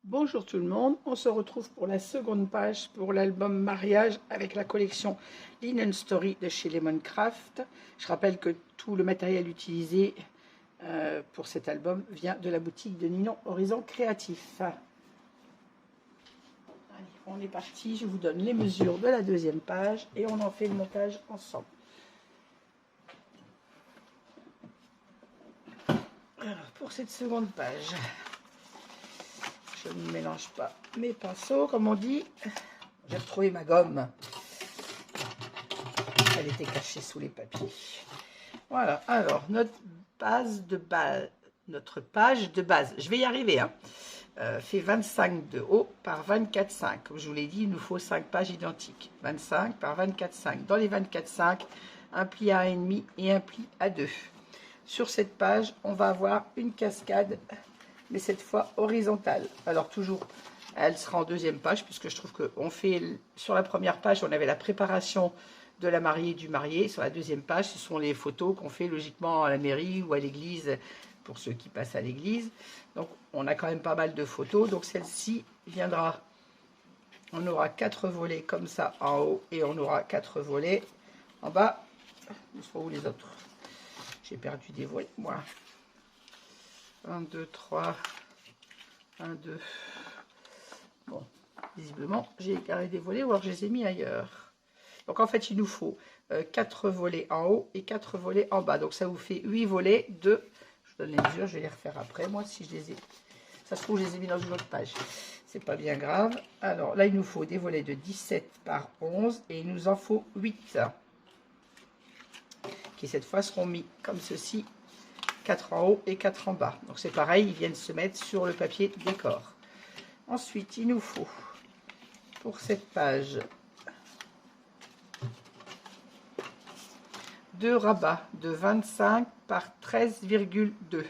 Bonjour tout le monde, on se retrouve pour la seconde page pour l'album Mariage avec la collection Linen Story de chez Lemon Craft. Je rappelle que tout le matériel utilisé pour cet album vient de la boutique de Ninon Horizon Créatif. Allez, on est parti, je vous donne les mesures de la deuxième page et on en fait le montage ensemble. Alors, pour cette seconde page, je ne mélange pas mes pinceaux, comme on dit. J'ai retrouvé ma gomme. Elle était cachée sous les papiers. Voilà, alors, notre page de base, je vais y arriver, hein, fait 25 de haut par 24,5. Comme je vous l'ai dit, il nous faut 5 pages identiques. 25 par 24,5. Dans les 24,5, un pli à 1,5 et un pli à 2. Sur cette page, on va avoir une cascade, mais cette fois horizontale. Alors toujours, elle sera en deuxième page, puisque je trouve qu'on fait, sur la première page, on avait la préparation de la mariée et du marié. Sur la deuxième page, ce sont les photos qu'on fait logiquement à la mairie ou à l'église, pour ceux qui passent à l'église. Donc on a quand même pas mal de photos. Donc celle-ci viendra, on aura 4 volets comme ça en haut, et on aura 4 volets en bas. Où sont les autres? J'ai perdu des volets, moi. 1, 2, 3, 1, 2. Bon, visiblement, j'ai écarté des volets, ou alors je les ai mis ailleurs. Donc, en fait, il nous faut 4 volets en haut et 4 volets en bas. Donc, ça vous fait 8 volets de... Je vous donne les mesures, je vais les refaire après. Moi, si je les ai... Ça se trouve, je les ai mis dans une autre page. C'est pas bien grave. Alors, là, il nous faut des volets de 17 par 11 et il nous en faut 8. Qui, cette fois, seront mis comme ceci. 4 en haut et 4 en bas. Donc c'est pareil, ils viennent se mettre sur le papier décor. Ensuite, il nous faut, pour cette page, 2 rabats de 25 par 13,2.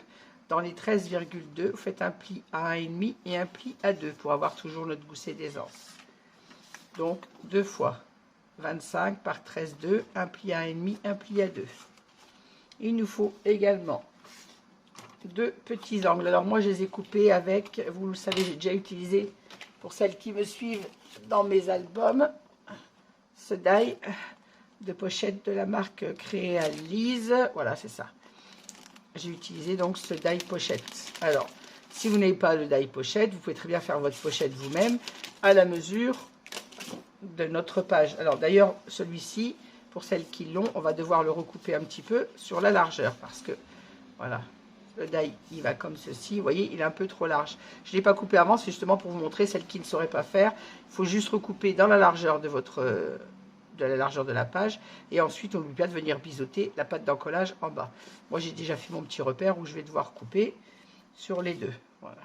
Dans les 13,2, vous faites un pli à 1,5 et un pli à 2 pour avoir toujours notre gousset d'aisance. Donc 2 fois 25 par 13,2, un pli à 1,5, un pli à 2. Il nous faut également 2 petits angles. Alors moi je les ai coupés avec, vous le savez, j'ai déjà utilisé, pour celles qui me suivent dans mes albums, ce die de pochette de la marque Créalise. Voilà, c'est ça. J'ai utilisé donc ce die pochette. Alors, si vous n'avez pas le die pochette, vous pouvez très bien faire votre pochette vous-même à la mesure de notre page. Alors d'ailleurs, celui-ci, pour celles qui l'ont, on va devoir le recouper un petit peu sur la largeur, parce que, voilà, le die, il va comme ceci. Vous voyez, il est un peu trop large. Je ne l'ai pas coupé avant, c'est justement pour vous montrer celles qui ne sauraient pas faire. Il faut juste recouper dans la largeur de la largeur de la page. Et ensuite, on n'oublie pas de venir biseauter la pâte d'encollage en bas. Moi, j'ai déjà fait mon petit repère où je vais devoir couper sur les deux. Voilà.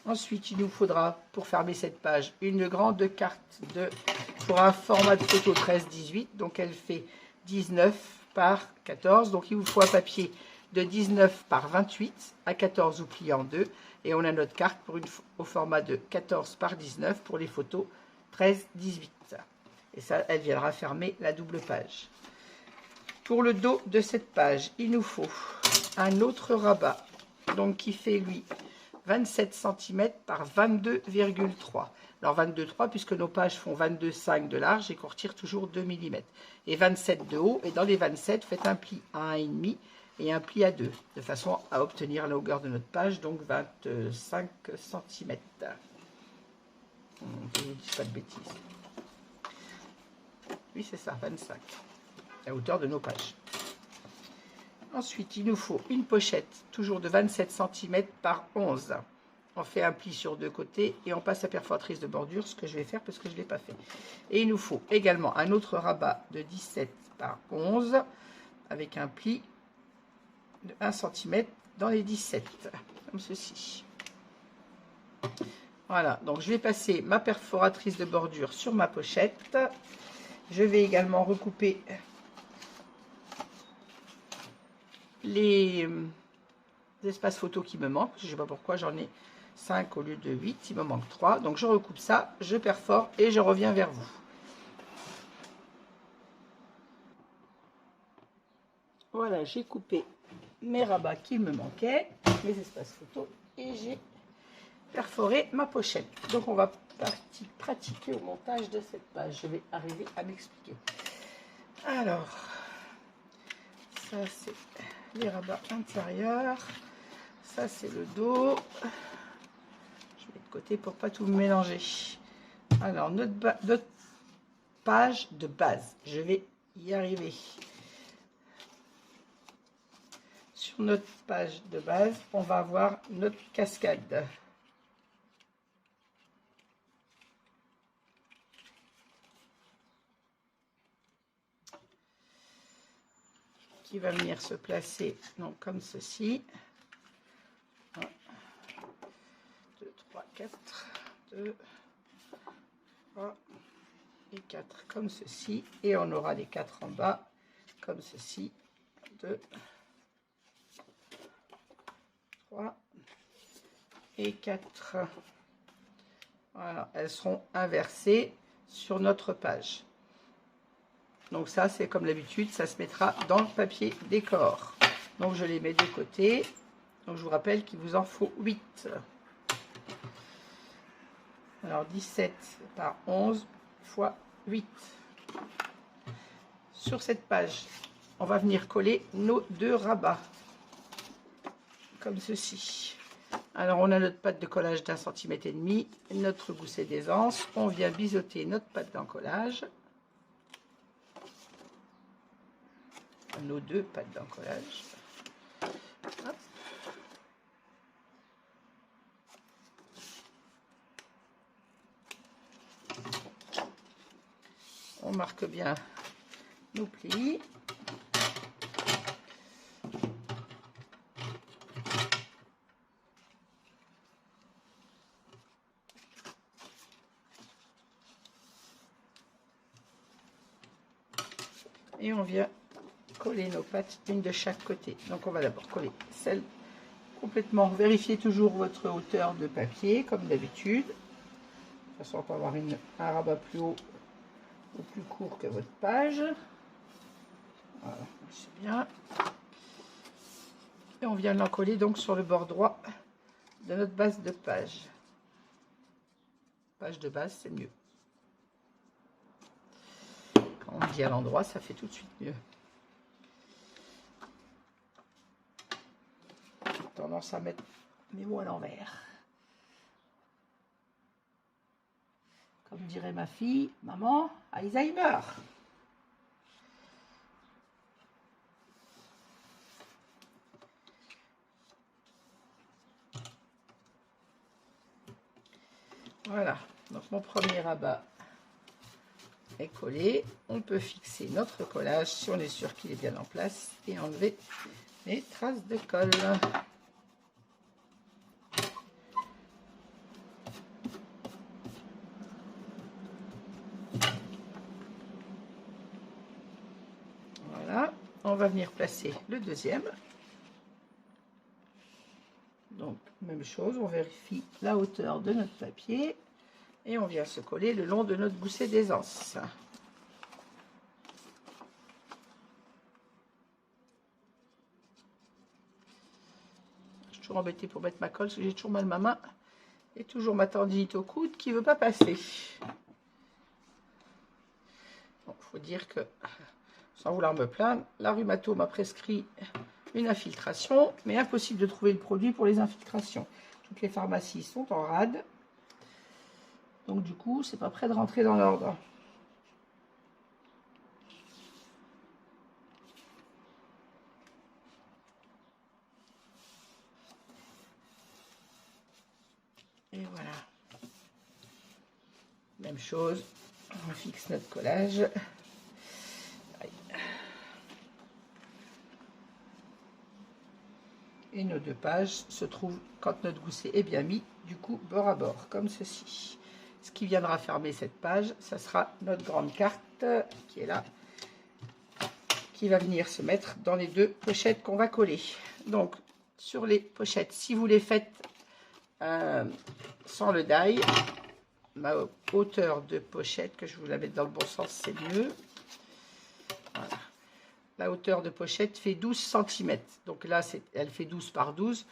Ensuite, il nous faudra, pour fermer cette page, une grande carte pour un format de photo 13-18. Donc, elle fait 19 par 14. Donc, il vous faut un papier de 19 par 28 à 14 ou plié en deux. Et on a notre carte au format de 14 par 19 pour les photos 13-18. Et ça, elle viendra fermer la double page. Pour le dos de cette page, il nous faut un autre rabat, donc qui fait, lui, 27 cm par 22,3. Alors 22,3 puisque nos pages font 22,5 de large et qu'on retire toujours 2 mm. Et 27 de haut, et dans les 27, faites un pli à 1,5 et un pli à 2, de façon à obtenir la longueur de notre page, donc 25 cm. Je ne vous dis pas de bêtises. Oui, c'est ça, 25. La hauteur de nos pages. Ensuite, il nous faut une pochette, toujours de 27 cm par 11. On fait un pli sur deux côtés et on passe à perforatrice de bordure, ce que je vais faire parce que je ne l'ai pas fait. Et il nous faut également un autre rabat de 17 par 11 avec un pli de 1 cm dans les 17, comme ceci. Voilà, donc je vais passer ma perforatrice de bordure sur ma pochette. Je vais également recouper les espaces photos qui me manquent. Je ne sais pas pourquoi j'en ai 5 au lieu de 8. Il me manque 3. Donc je recoupe ça, je perfore et je reviens vers vous. Voilà, j'ai coupé mes rabats qui me manquaient, mes espaces photos, et j'ai perforer ma pochette. Donc on va pratiquer au montage de cette page. Je vais arriver à m'expliquer. Alors, ça c'est les rabats intérieurs. Ça c'est le dos. Je mets de côté pour pas tout mélanger. Alors notre page de base, je vais y arriver. Sur notre page de base, on va avoir notre cascade. Qui va venir se placer donc comme ceci. 1, 2, 3, 4, 2, 3 et 4 comme ceci. Et on aura les 4 en bas comme ceci. 2, 3 et 4. Voilà, elles seront inversées sur notre page. Donc ça, c'est comme d'habitude, ça se mettra dans le papier décor. Donc je les mets de côté. Donc je vous rappelle qu'il vous en faut 8. Alors 17 par 11 fois 8. Sur cette page, on va venir coller nos 2 rabats. Comme ceci. Alors on a notre pâte de collage d'1,5 cm, notre gousset d'aisance. On vient biseauter notre pâte d'encollage. Nos 2 pâtes d'encollage. On marque bien nos plis. Et on vient coller nos pâtes une de chaque côté. Donc on va d'abord coller celle complètement. Vérifiez toujours votre hauteur de papier comme d'habitude. De toute façon, on peut avoir un rabat plus haut ou plus court que votre page. Voilà, c'est bien. Et on vient l'encoller donc sur le bord droit de notre base de page. Page de base, c'est mieux. Quand on dit à l'endroit, ça fait tout de suite mieux. J'ai tendance à mettre mes mots à l'envers. Comme dirait ma fille, maman, Alzheimer. Voilà, donc mon premier rabat est collé. On peut fixer notre collage si on est sûr qu'il est bien en place et enlever les traces de colle. Voilà, on va venir placer le deuxième. Donc, même chose, on vérifie la hauteur de notre papier et on vient se coller le long de notre gousset d'aisance. Je suis toujours embêtée pour mettre ma colle parce que j'ai toujours mal ma main et toujours ma tendinite au coude qui ne veut pas passer. Bon, faut dire que, sans vouloir me plaindre, la rhumato m'a prescrit une infiltration, mais impossible de trouver le produit pour les infiltrations. Toutes les pharmacies sont en rade, donc du coup c'est pas prêt de rentrer dans l'ordre. Et voilà, même chose, on fixe notre collage. Et nos 2 pages se trouvent, quand notre gousset est bien mis, du coup bord à bord, comme ceci. Ce qui viendra fermer cette page, ça sera notre grande carte qui est là, qui va venir se mettre dans les 2 pochettes qu'on va coller. Donc sur les pochettes, si vous les faites sans le die, ma hauteur de pochette, que je vous la mette dans le bon sens, c'est mieux. Voilà. La hauteur de pochette fait 12 cm. Donc là, elle fait 12 par 12.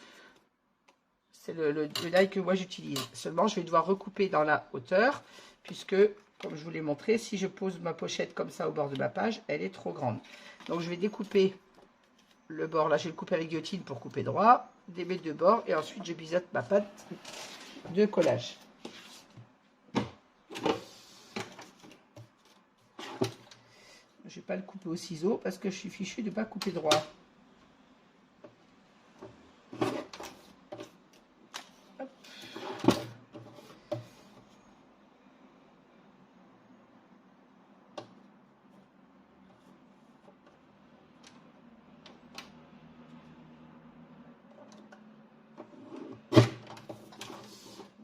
C'est le die que moi j'utilise. Seulement, je vais devoir recouper dans la hauteur, puisque, comme je vous l'ai montré, si je pose ma pochette comme ça au bord de ma page, elle est trop grande. Donc, je vais découper le bord. Là, je vais le couper avec guillotine pour couper droit, des mes deux bords, et ensuite, je biseaute ma pâte de collage. Je ne vais pas le couper au ciseau, parce que je suis fichue de ne pas couper droit.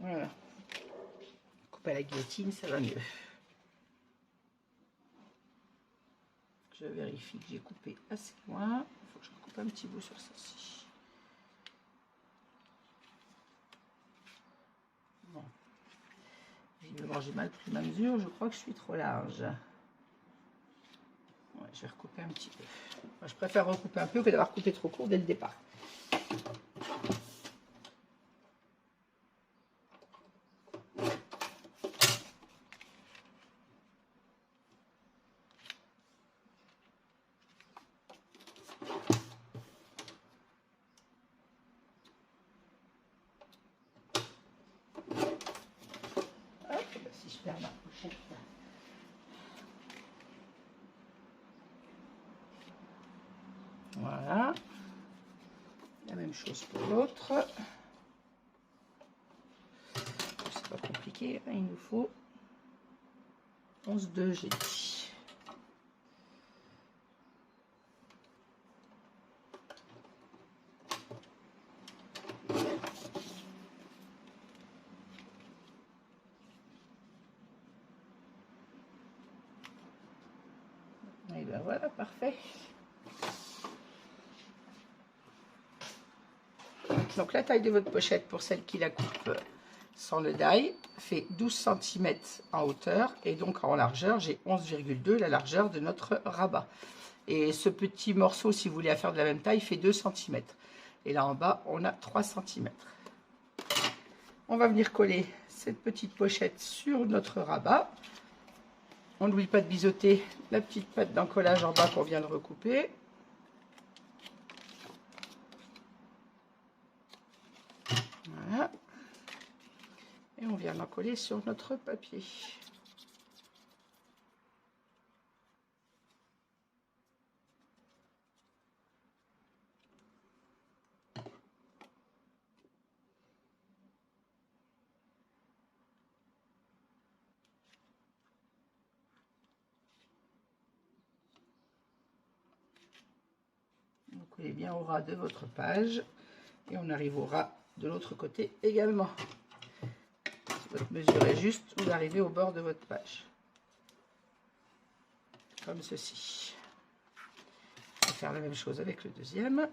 Voilà. Coupe à la guillotine, ça va mieux. Je vérifie que j'ai coupé assez loin. Il faut que je recoupe un petit bout sur celle-ci. Bon. Visiblement, j'ai mal pris ma mesure. Je crois que je suis trop large. Ouais, je vais recouper un petit peu. Moi, je préfère recouper un peu que d'avoir coupé trop court dès le départ. Si je perds ma pochette. Voilà. La même chose pour l'autre. C'est pas compliqué. Il nous faut 11,2, j'ai dit. Et ben voilà, parfait. Donc la taille de votre pochette pour celle qui la coupe sans le die fait 12 cm en hauteur et donc en largeur j'ai 11,2 la largeur de notre rabat. Et ce petit morceau, si vous voulez la faire de la même taille, fait 2 cm. Et là en bas on a 3 cm. On va venir coller cette petite pochette sur notre rabat. On n'oublie pas de biseauter la petite pâte d'encollage en bas qu'on vient de recouper. Voilà. Et on vient l'encoller sur notre papier. Vous collez bien au ras de votre page et on arrive au ras de l'autre côté également. Si votre mesure est juste, vous arrivez au bord de votre page. Comme ceci. On va faire la même chose avec le deuxième.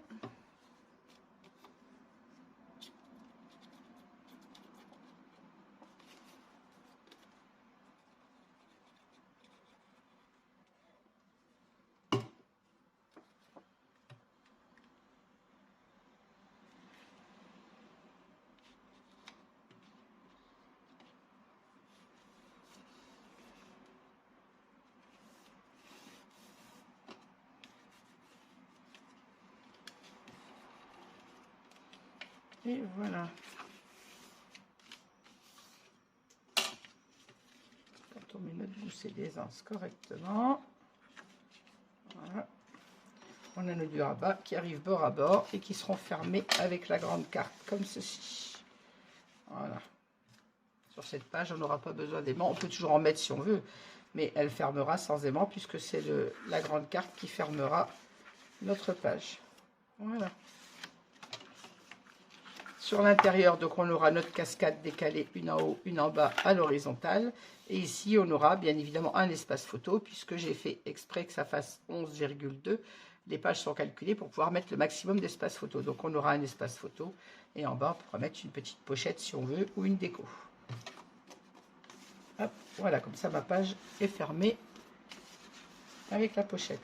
Et voilà. Quand on met notre boussée d'aisance correctement, voilà. On a nos deux rabats qui arrivent bord à bord et qui seront fermés avec la grande carte, comme ceci. Voilà. Sur cette page, on n'aura pas besoin d'aimant. On peut toujours en mettre si on veut, mais elle fermera sans aimant puisque c'est la grande carte qui fermera notre page. Voilà. Sur l'intérieur, donc on aura notre cascade décalée, une en haut, une en bas à l'horizontale. Et ici, on aura bien évidemment un espace photo, puisque j'ai fait exprès que ça fasse 11,2. Les pages sont calculées pour pouvoir mettre le maximum d'espace photo. Donc on aura un espace photo. Et en bas, on pourra mettre une petite pochette si on veut, ou une déco. Hop, voilà, comme ça ma page est fermée avec la pochette.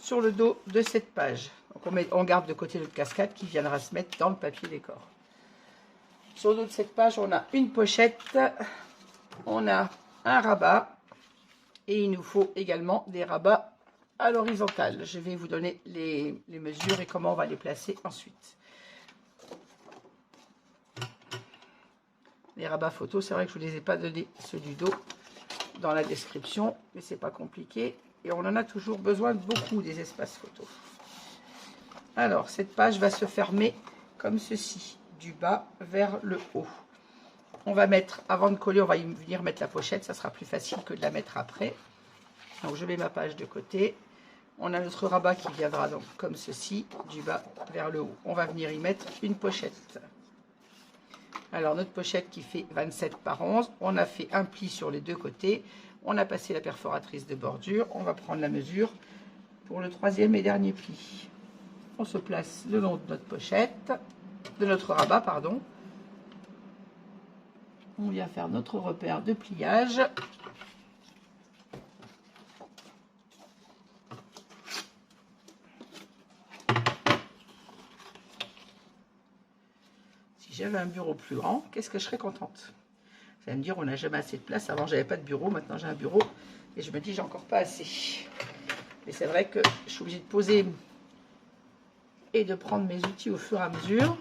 Sur le dos de cette page. Donc on garde de côté notre cascade qui viendra se mettre dans le papier décor. Sur le dos de cette page, on a une pochette, on a un rabat et il nous faut également des rabats à l'horizontale. Je vais vous donner les mesures et comment on va les placer ensuite. Les rabats photos, c'est vrai que je ne vous les ai pas donnés, ceux du dos, dans la description, mais c'est pas compliqué. Et on en a toujours besoin de beaucoup des espaces photos. Alors, cette page va se fermer comme ceci, du bas vers le haut. On va mettre, avant de coller, on va venir mettre la pochette, ça sera plus facile que de la mettre après. Donc, je mets ma page de côté. On a notre rabat qui viendra donc comme ceci, du bas vers le haut. On va venir y mettre une pochette. Alors, notre pochette qui fait 27 par 11, on a fait un pli sur les deux côtés. On a passé la perforatrice de bordure. On va prendre la mesure pour le troisième et dernier pli. On se place le long de notre pochette, de notre rabat, pardon. On vient faire notre repère de pliage. Si j'avais un bureau plus grand, qu'est-ce que je serais contente? Vous allez me dire, on n'a jamais assez de place. Avant, j'avais pas de bureau. Maintenant, j'ai un bureau. Et je me dis, j'ai encore pas assez. Mais c'est vrai que je suis obligée de poser et de prendre mes outils au fur et à mesure.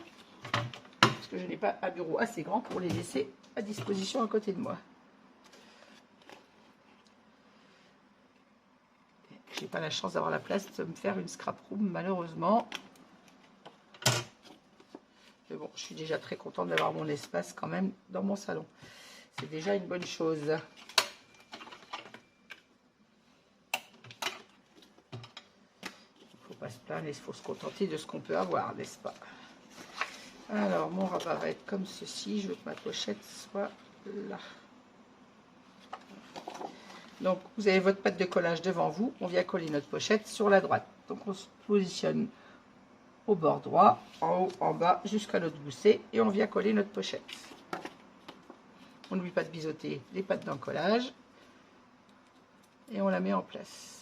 Parce que je n'ai pas un bureau assez grand pour les laisser à disposition à côté de moi. J'ai pas la chance d'avoir la place de me faire une scrap room, malheureusement. Mais bon, je suis déjà très contente d'avoir mon espace quand même dans mon salon. C'est déjà une bonne chose. Il ne faut pas se plaindre, il faut se contenter de ce qu'on peut avoir, n'est-ce pas? Alors, mon rabat va être comme ceci. Je veux que ma pochette soit là. Donc, vous avez votre patte de collage devant vous. On vient coller notre pochette sur la droite. Donc, on se positionne au bord droit, en haut, en bas, jusqu'à notre gousset. Et on vient coller notre pochette. On n'oublie pas de biseauter les pattes d'encollage. Et on la met en place.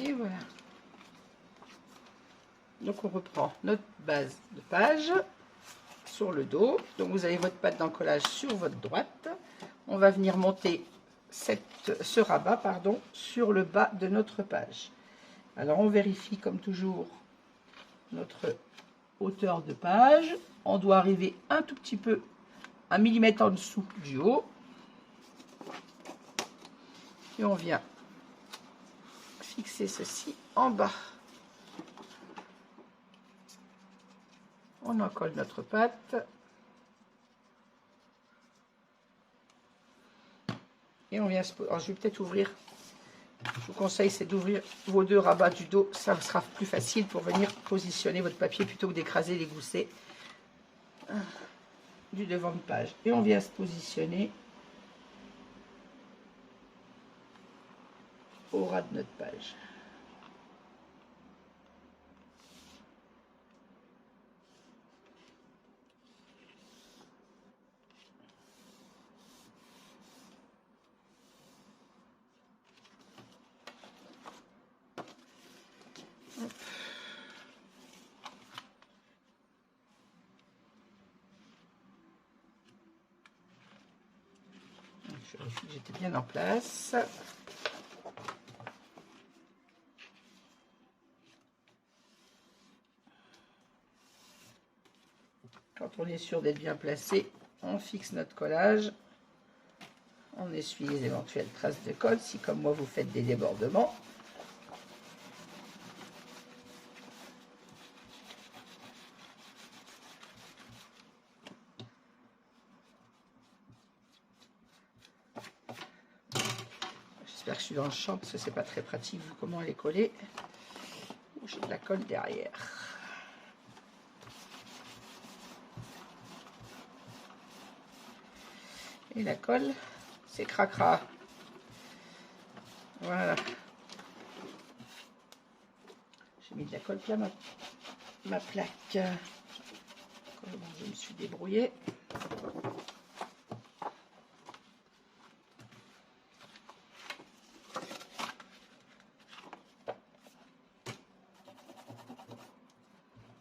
Et voilà. Donc on reprend notre base de page sur le dos. Donc vous avez votre patte d'encollage sur votre droite. On va venir monter ce rabat, pardon, sur le bas de notre page. Alors on vérifie comme toujours notre hauteur de page. On doit arriver un tout petit peu, 1 millimètre en dessous du haut. Et on vient fixer ceci en bas. On encolle notre patte. Et on vient se... Alors, je vais peut-être ouvrir. Je vous conseille, c'est d'ouvrir vos deux rabats du dos. Ça sera plus facile pour venir positionner votre papier plutôt que d'écraser les goussets du devant de page. Et on vient se positionner au ras de notre page. Je vérifie que j'étais bien en place. Quand on est sûr d'être bien placé, on fixe notre collage. On essuie les éventuelles traces de colle, si comme moi vous faites des débordements. J'espère que je suis dans le champ parce que c'est pas très pratique vu comment elle est collée. J'ai de la colle derrière. Et la colle, c'est cracra. Voilà. J'ai mis de la colle plein ma plaque. Comment je me suis débrouillée.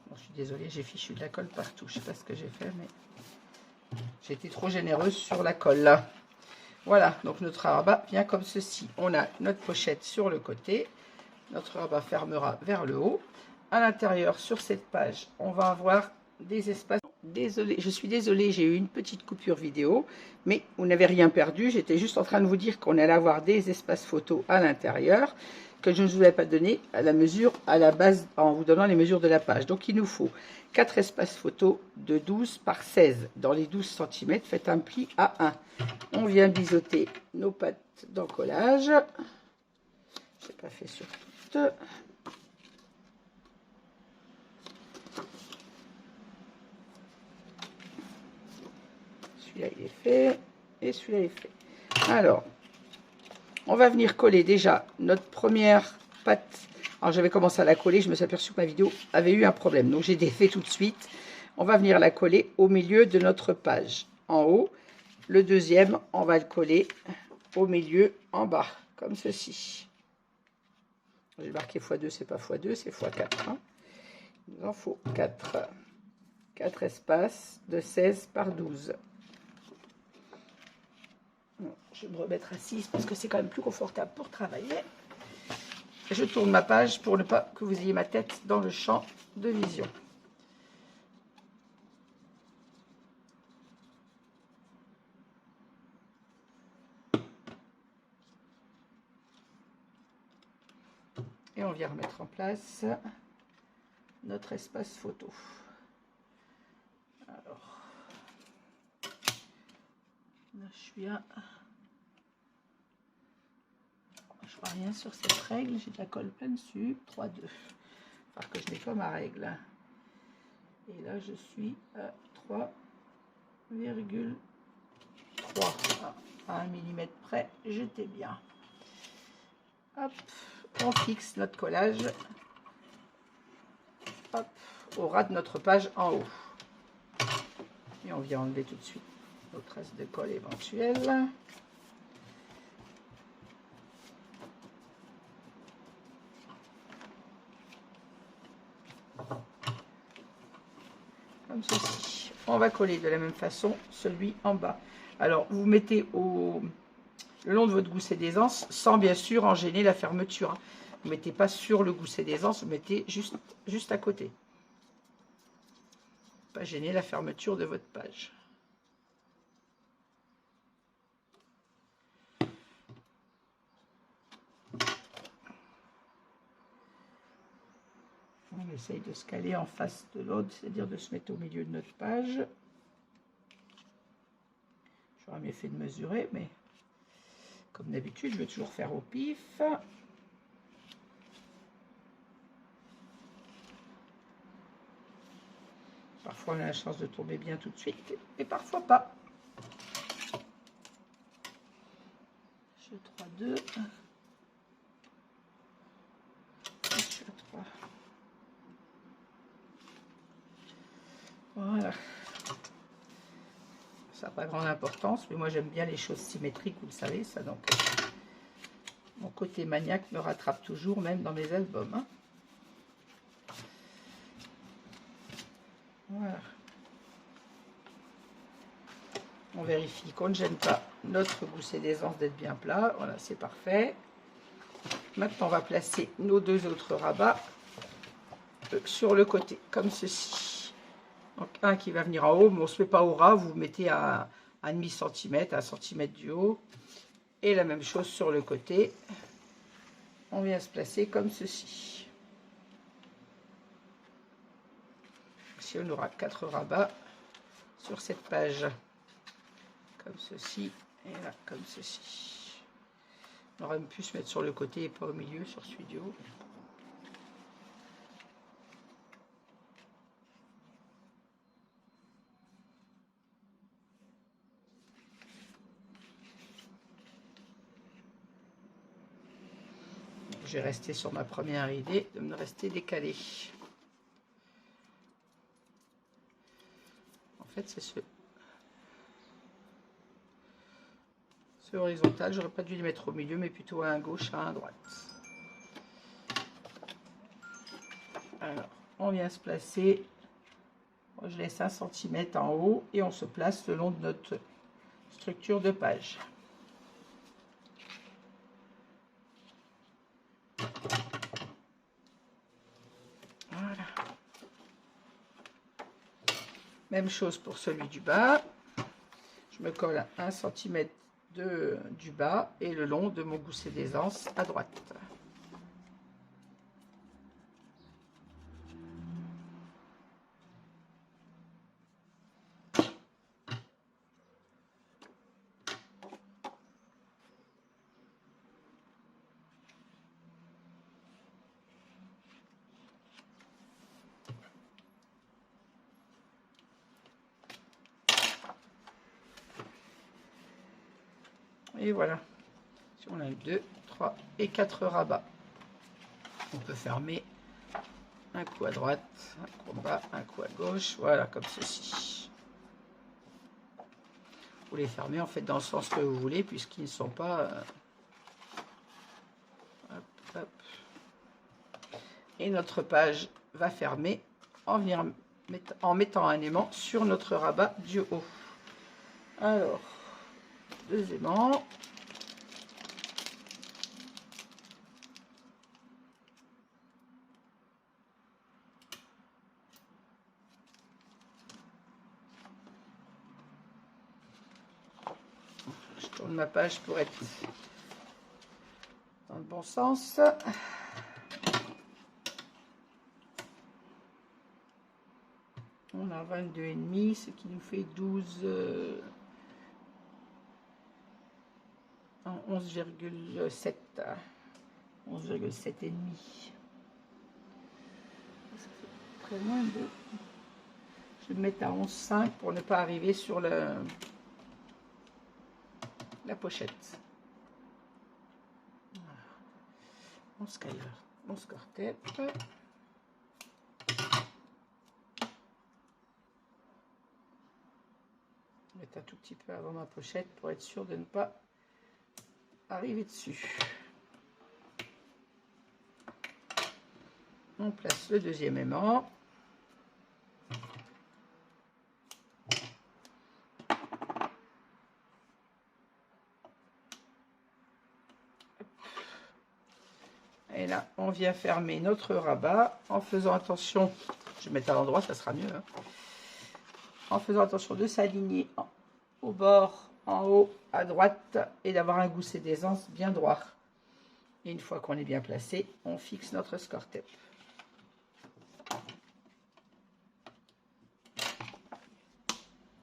Bon, je suis désolée, j'ai fichu de la colle partout. Je sais pas ce que j'ai fait, mais j'ai été trop généreuse sur la colle. Voilà, donc notre rabat vient comme ceci. On a notre pochette sur le côté. Notre rabat fermera vers le haut. À l'intérieur, sur cette page, on va avoir des espaces. Désolée, je suis désolée, j'ai eu une petite coupure vidéo, mais vous n'avez rien perdu. J'étais juste en train de vous dire qu'on allait avoir des espaces photos à l'intérieur, que je ne vous avais pas donné à la mesure, à la base, en vous donnant les mesures de la page. Donc il nous faut 4 espaces photos de 12 par 16. Dans les 12 cm, faites un pli à 1. On vient biseauter nos pattes d'encollage. Je n'ai pas fait sur toutes. Celui-là, il est fait. Et celui-là est fait. Alors, on va venir coller déjà notre première patte. Alors, j'avais commencé à la coller. Je me suis aperçue que ma vidéo avait eu un problème. Donc, j'ai défait tout de suite. On va venir la coller au milieu de notre page. En haut. Le deuxième, on va le coller au milieu, en bas. Comme ceci. J'ai marqué x2, c'est pas x2, c'est x4. Hein. Il nous en faut 4. 4 espaces de 16 par 12. Je vais me remettre à 6 parce que c'est quand même plus confortable pour travailler. Je tourne ma page pour ne pas que vous ayez ma tête dans le champ de vision. Et on vient remettre en place notre espace photo. Alors, là je suis à... Je vois rien sur cette règle, j'ai de la colle plein dessus, 3,2. Enfin que je nettoie ma règle. Et là je suis à 3,3. À 1 mm près, j'étais bien. Hop, on fixe notre collage. Hop, au ras de notre page en haut. Et on vient enlever tout de suite nos traces de colle éventuelles. Comme ceci. On va coller de la même façon celui en bas. Alors, vous mettez le long de votre gousset d'aisance, sans bien sûr en gêner la fermeture. Vous ne mettez pas sur le gousset d'aisance, vous mettez juste à côté. Pas gêner la fermeture de votre page. On essaye de se caler en face de l'autre, c'est-à-dire de se mettre au milieu de notre page. J'aurais mieux fait de mesurer, mais comme d'habitude, je vais toujours faire au pif. Parfois, on a la chance de tomber bien tout de suite, et parfois pas. Je 3,2. Je suis à 3. Voilà. Ça n'a pas grande importance, mais moi j'aime bien les choses symétriques, vous le savez, ça. Donc, mon côté maniaque me rattrape toujours, même dans mes albums. Hein. Voilà. On vérifie qu'on ne gêne pas notre gousset d'aisance d'être bien plat. Voilà, c'est parfait. Maintenant, on va placer nos deux autres rabats sur le côté, comme ceci. Donc, un qui va venir en haut, mais on ne se met pas au ras. Vous mettez à 1,5 cm, à 1 cm du haut. Et la même chose sur le côté. On vient se placer comme ceci. Ici, on aura 4 rabats sur cette page. Comme ceci et là, comme ceci. On aurait pu se mettre sur le côté et pas au milieu sur celui du haut. J'ai resté sur ma première idée de me rester décalé. En fait, c'est ce horizontal. J'aurais pas dû les mettre au milieu, mais plutôt à un gauche, à un droite. Alors, on vient se placer. Je laisse 1 cm en haut et on se place le long de notre structure de page. Voilà. Même chose pour celui du bas. Je me colle 1 cm du bas et le long de mon gousset d'aisance à droite. Et voilà, si on a 2, 3 et 4 rabats, on peut fermer un coup à droite, un coup en bas, un coup à gauche, voilà, comme ceci. Vous les fermez en fait dans le sens que vous voulez, puisqu'ils ne sont pas... hop, hop. Et notre page va fermer en mettant un aimant sur notre rabat du haut. Alors, 2 aimants. Je tourne ma page pour être dans le bon sens. On a 22,5, ce qui nous fait 11,7. 11,7 et demi. Ça fait très loin de... Je vais me mettre à 11,5 pour ne pas arriver sur la pochette. Voilà. Mon score tape. Mettre un tout petit peu avant ma pochette pour être sûr de ne pas arriver dessus. On place le deuxième aimant. Et là, on vient fermer notre rabat en faisant attention, je vais mettre à l'endroit, ça sera mieux, hein, en faisant attention de s'aligner au bord, en haut, à droite, et d'avoir un gousset d'aisance bien droit. Et une fois qu'on est bien placé, on fixe notre score tape.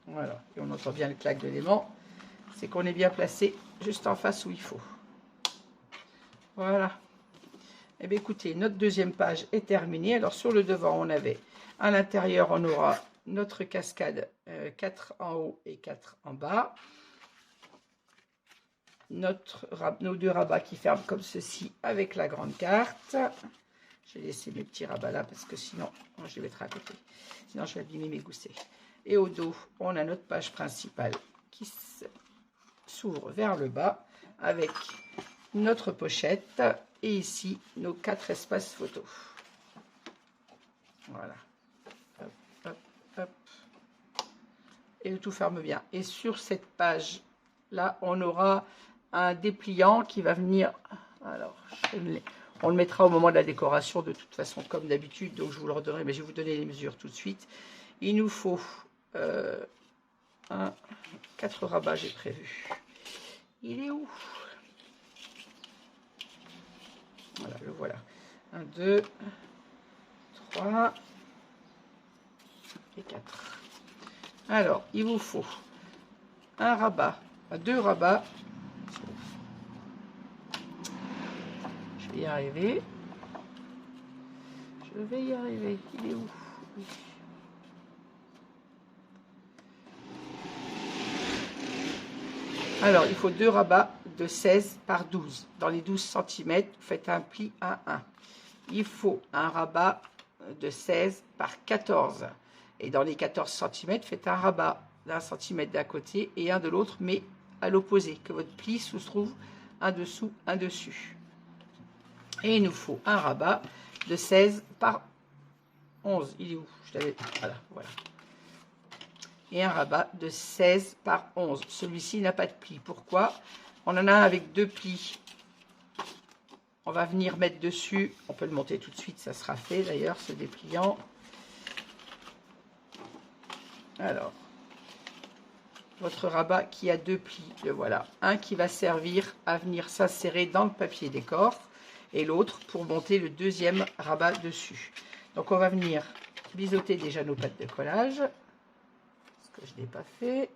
Voilà, et on entend bien le claque de l'aimant, c'est qu'on est bien placé juste en face où il faut. Voilà. Eh bien, écoutez, notre deuxième page est terminée. Alors, sur le devant, on avait à l'intérieur, on aura notre cascade 4 en haut et 4 en bas. Nos 2 rabats qui ferment comme ceci avec la grande carte. J'ai laissé mes petits rabats là parce que sinon, je les mettrai à côté. Sinon, je vais abîmer mes goussets. Et au dos, on a notre page principale qui s'ouvre vers le bas avec notre pochette. Et ici, nos 4 espaces photos. Voilà. Hop, hop, hop. Et le tout ferme bien. Et sur cette page-là, on aura un dépliant qui va venir... Alors, on le mettra au moment de la décoration, de toute façon, comme d'habitude. Donc, je vous le redonnerai, mais je vais vous donner les mesures tout de suite. Il nous faut 4 rabats, j'ai prévu. Il est où? Voilà, le voilà. 1, 2, 3 et 4. Alors, il vous faut un rabat, 2 rabats Je vais y arriver. Je vais y arriver. Il est où? Oui. Alors, il faut 2 rabats de 16 par 12. Dans les 12 cm, vous faites un pli à 1. Il faut un rabat de 16 par 14. Et dans les 14 cm, faites un rabat d'un centimètre d'un côté et un de l'autre, mais à l'opposé, que votre pli se trouve un dessous, un dessus. Et il nous faut un rabat de 16 par 11. Il est où? Je l'avais. Voilà. Et un rabat de 16 par 11. Celui-ci n'a pas de pli. Pourquoi? On en a un avec 2 plis. On va venir mettre dessus. On peut le monter tout de suite, ça sera fait d'ailleurs, ce dépliant. Alors, votre rabat qui a 2 plis, le voilà. Un qui va servir à venir s'insérer dans le papier décor et l'autre pour monter le deuxième rabat dessus. Donc on va venir biseauter déjà nos pattes de collage, parce que je ne l'ai pas fait.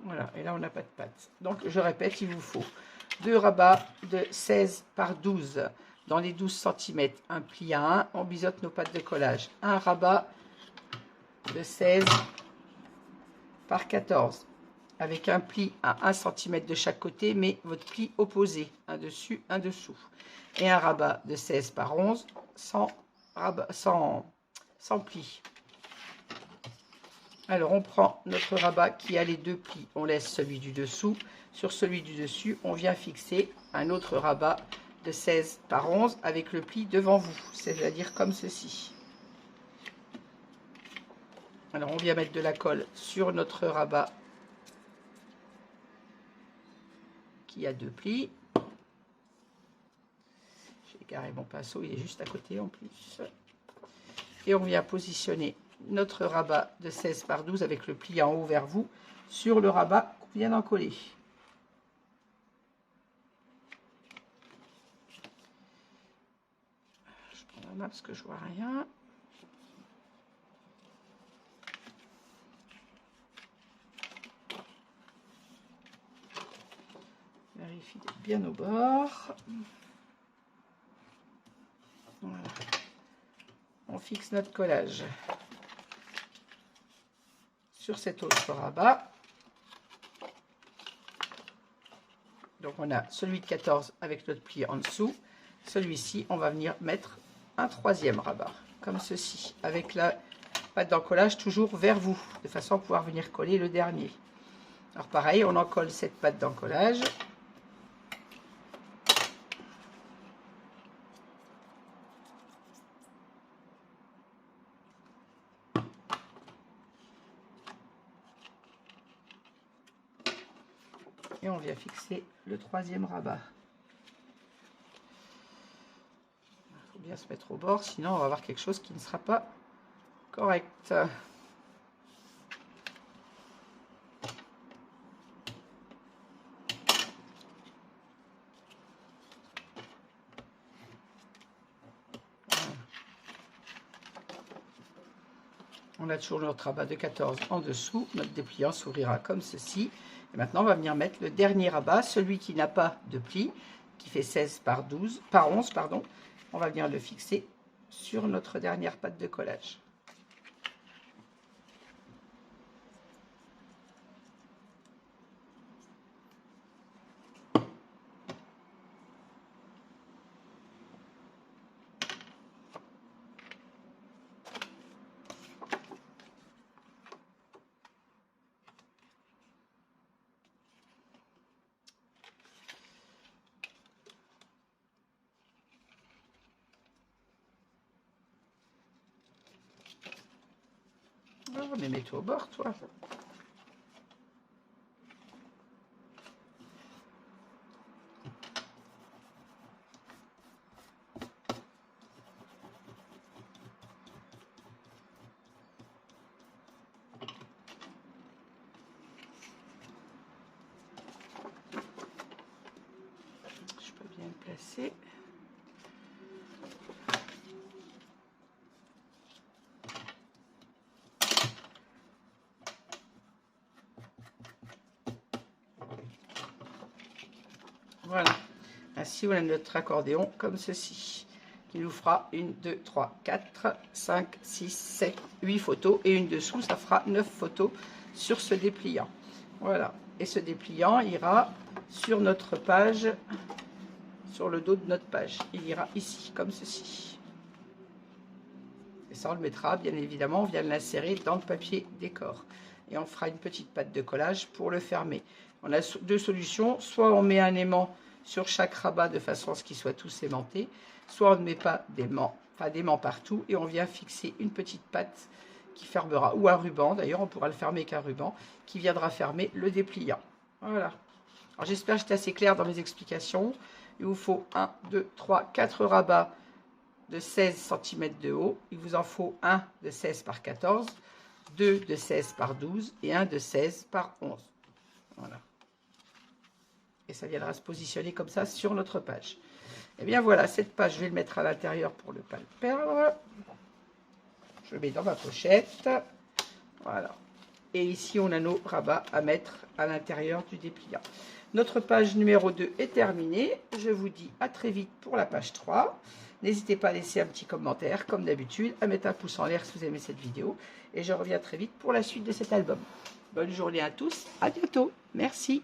Voilà, et là on n'a pas de pattes. Donc je répète, il vous faut 2 rabats de 16 par 12 dans les 12 cm, un pli à 1, on biseaute nos pattes de collage. Un rabat de 16 par 14 avec un pli à 1 cm de chaque côté, mais votre pli opposé, un dessus, un dessous. Et un rabat de 16 par 11 sans pli. Alors, on prend notre rabat qui a les 2 plis. On laisse celui du dessous. Sur celui du dessus, on vient fixer un autre rabat de 16 par 11 avec le pli devant vous. C'est-à-dire comme ceci. Alors, on vient mettre de la colle sur notre rabat qui a 2 plis. J'ai égaré mon pinceau, il est juste à côté en plus. Et on vient positionner notre rabat de 16 par 12 avec le pli en haut vers vous sur le rabat qu'on vient d'en coller. Je prends la main parce que je vois rien. Vérifie d'être bien au bord. Voilà. On fixe notre collage sur cet autre rabat. Donc on a celui de 14 avec notre pli en dessous. Celui-ci, on va venir mettre un troisième rabat, comme ceci, avec la patte d'encollage toujours vers vous, de façon à pouvoir venir coller le dernier. Alors pareil, on encolle cette patte d'encollage. Et on vient fixer le troisième rabat. Il faut bien se mettre au bord, sinon on va avoir quelque chose qui ne sera pas correct. On a toujours notre rabat de 14 en dessous. Notre dépliant s'ouvrira comme ceci. Et maintenant, on va venir mettre le dernier rabat, celui qui n'a pas de pli, qui fait 16 par 11, pardon. On va venir le fixer sur notre dernière patte de collage. Oh, mais mets-toi au bord, toi. Je peux bien le placer. Voilà. Ainsi, on a notre accordéon comme ceci, qui nous fera 1, 2, 3, 4, 5, 6, 7, 8 photos. Et une dessous, ça fera 9 photos sur ce dépliant. Voilà. Et ce dépliant ira sur notre page, sur le dos de notre page. Il ira ici, comme ceci. Et ça, on le mettra, bien évidemment, on vient de l'insérer dans le papier décor. Et on fera une petite patte de collage pour le fermer. On a deux solutions. Soit on met un aimant sur chaque rabat de façon à ce qu'ils soient tous aimantés. Soit on ne met pas d'aimant, enfin d'aimant partout. Et on vient fixer une petite patte qui fermera, ou un ruban. D'ailleurs, on pourra le fermer qu'un ruban, qui viendra fermer le dépliant. Voilà. Alors j'espère que j'étais assez clair dans mes explications. Il vous faut 1, 2, 3, 4 rabats de 16 cm de haut. Il vous en faut un de 16 par 14, 2 de 16 par 12 et un de 16 par 11. Voilà. Et ça viendra se positionner comme ça sur notre page. Et bien voilà, cette page, je vais le mettre à l'intérieur pour ne pas le perdre. Je le mets dans ma pochette. Voilà. Et ici, on a nos rabats à mettre à l'intérieur du dépliant. Notre page numéro 2 est terminée. Je vous dis à très vite pour la page 3. N'hésitez pas à laisser un petit commentaire, comme d'habitude, à mettre un pouce en l'air si vous aimez cette vidéo. Et je reviens très vite pour la suite de cet album. Bonne journée à tous, à bientôt. Merci.